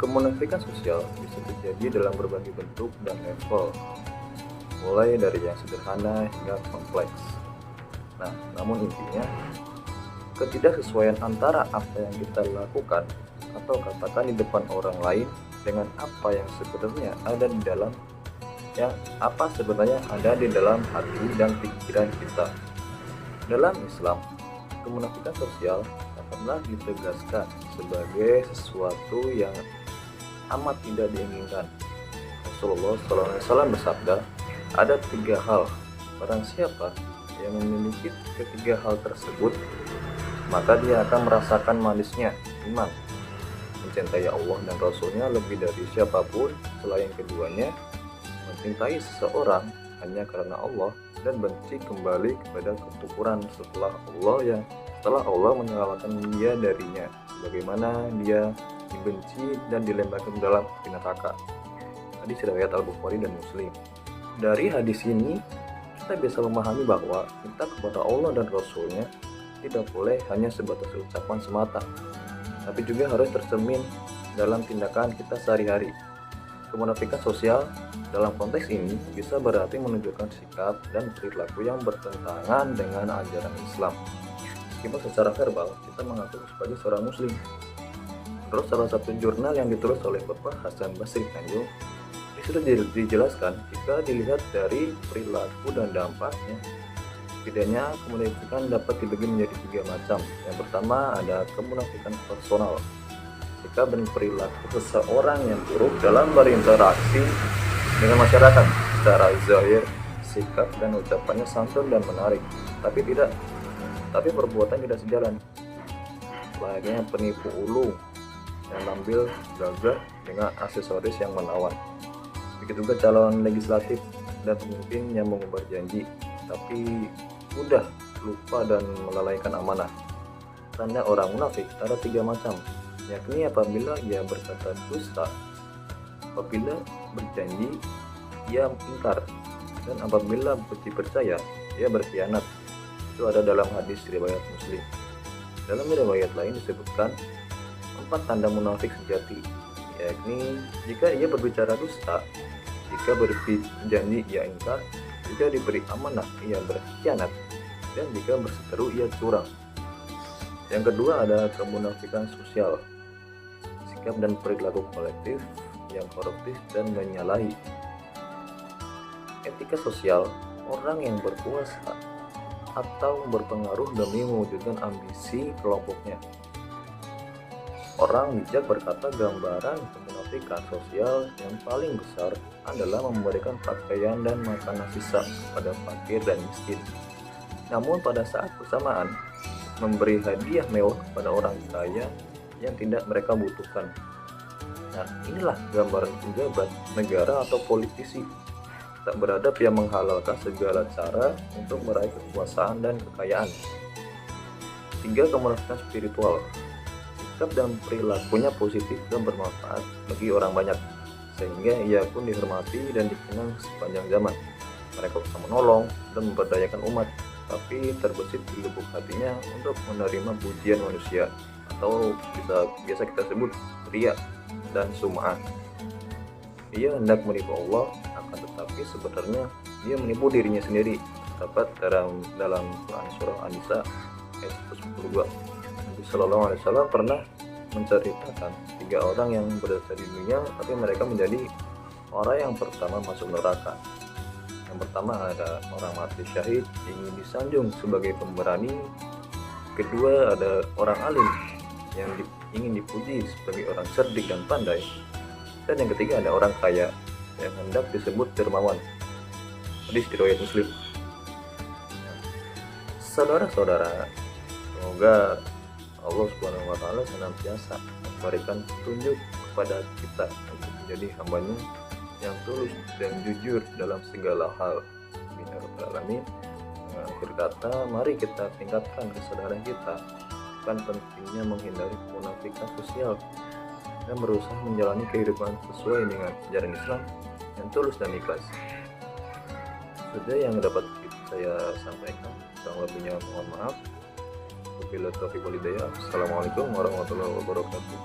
Kemunafikan sosial bisa terjadi dalam berbagai bentuk dan level, mulai dari yang sederhana hingga kompleks. Nah, namun intinya, ketidaksesuaian antara apa yang kita lakukan atau katakan di depan orang lain dengan apa yang sebenarnya ada di dalam hati dan pikiran kita. Dalam Islam, kemunafikan sosial pernah ditegaskan sebagai sesuatu yang amat tidak diinginkan. Rasulullah SAW bersabda, ada 3 hal, barang siapa yang memiliki ketiga hal tersebut, maka dia akan merasakan manisnya iman, mencintai Allah dan Rasulnya lebih dari siapapun selain keduanya, mencintai seseorang hanya karena Allah, dan benci kembali kepada ketukuran setelah Allah menyelamatkan dia darinya, bagaimana dia dibenci dan dilemparkan dalam api neraka. Hadis riwayat Al-Bukhari dan Muslim. Dari hadis ini kita bisa memahami bahwa cinta kepada Allah dan Rasulnya tidak boleh hanya sebatas ucapan semata, tapi juga harus tercermin dalam tindakan kita sehari-hari. Kemunafikan sosial dalam konteks ini bisa berarti menunjukkan sikap dan perilaku yang bertentangan dengan ajaran Islam. Meskipun secara verbal kita mengaku sebagai seorang muslim. Terus salah satu jurnal yang ditulis oleh Bapak Hasan Basri Tanjung, ini sudah dijelaskan jika dilihat dari perilaku dan dampaknya. Setidaknya kemunafikan dapat dibagi menjadi 3 macam. Yang pertama ada kemunafikan personal, sikap dan perilaku seseorang yang buruk dalam berinteraksi dengan masyarakat. Secara zahir, sikap dan ucapannya santun dan menarik, tapi perbuatan tidak sejalan. Layaknya penipu ulung yang tampil gagah dengan aksesoris yang menawan. Begitu juga calon legislatif dan pemimpin yang mengubah janji, tapi mudah lupa dan melalaikan amanah. Tanda orang munafik ada 3 macam, yakni apabila ia berkata dusta, apabila berjanji ia ingkar, dan apabila dipercaya ia berkhianat. Itu ada dalam hadis riwayat Muslim. Dalam riwayat lain disebutkan 4 tanda munafik sejati, yakni jika ia berbicara dusta, jika berjanji ia ingkar, jika diberi amanah ia berkhianat, dan jika berseteru ia curang. Yang kedua ada kemunafikan sosial, sikap dan perilaku kolektif yang koruptif dan menyalahi etika sosial. Orang yang berkuasa atau berpengaruh demi mewujudkan ambisi kelompoknya. Orang bijak berkata gambaran kemunafikan sosial yang paling besar adalah memberikan pakaian dan makanan sisa kepada fakir dan miskin, namun pada saat bersamaan memberi hadiah mewah kepada orang kaya yang tidak mereka butuhkan. Nah, inilah gambaran pejabat negara atau politisi tak beradab yang menghalalkan segala cara untuk meraih kekuasaan dan kekayaan. 3. Kemunafikan spiritual, sikap dan perilakunya positif dan bermanfaat bagi orang banyak, sehingga ia pun dihormati dan dikenang sepanjang zaman. Mereka bisa menolong dan memberdayakan umat, tapi terbesit di lubuk hatinya untuk menerima pujian manusia, atau biasa kita sebut riya dan sum'ah. Ia hendak menipu Allah, akan tetapi sebenarnya dia menipu dirinya sendiri. Dapat dalam Quran surah An-Nisa ayat 142. Nabi Shallallahu Alaihi Wasallam pernah menceritakan 3 orang yang berada di dunia, tapi mereka menjadi orang yang pertama masuk neraka. Yang pertama ada orang mati syahid ingin disanjung sebagai pemberani. Kedua ada orang alim yang ingin dipuji sebagai orang cerdik dan pandai. Dan yang ketiga ada orang kaya yang hendak disebut dermawan. Hadis riwayat Muslim. Saudara-saudara, semoga Allah Subhanahu wa taala senantiasa memberikan petunjuk kepada kita untuk menjadi hamba-Nya yang tulus dan jujur dalam segala hal. Amin ya rabbal alamin. Akhir kata, mari kita tingkatkan kesadaran kita akan pentingnya menghindari kemunafikan sosial dan berusaha menjalani kehidupan sesuai dengan ajaran Islam yang tulus dan ikhlas. Sudah yang dapat saya sampaikan, kurang lebihnya mohon maaf. Wabillahi taufiq wal hidayah. Assalamualaikum warahmatullahi wabarakatuh.